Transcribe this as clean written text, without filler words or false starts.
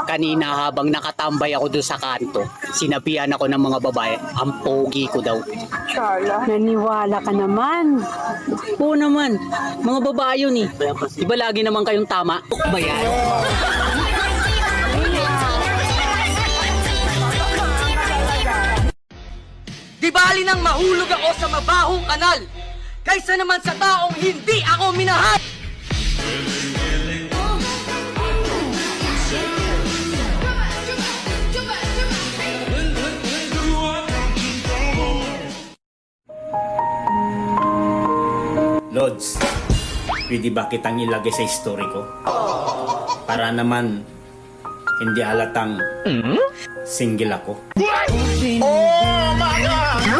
Kanina habang nakatambay ako doon sa kanto, sinabihan ako ng mga babae, ang pogi ko daw. Naniwala ka naman. Oo naman, mga babae yun eh. Diba lagi naman kayong tama? Bayan. Di bali nang mahulog ako sa mabahong kanal, kaysa naman sa taong hindi ako minahal. Lods, pwede ba kitang ilagay sa history ko? Para naman hindi halatang single ako. Oh my God!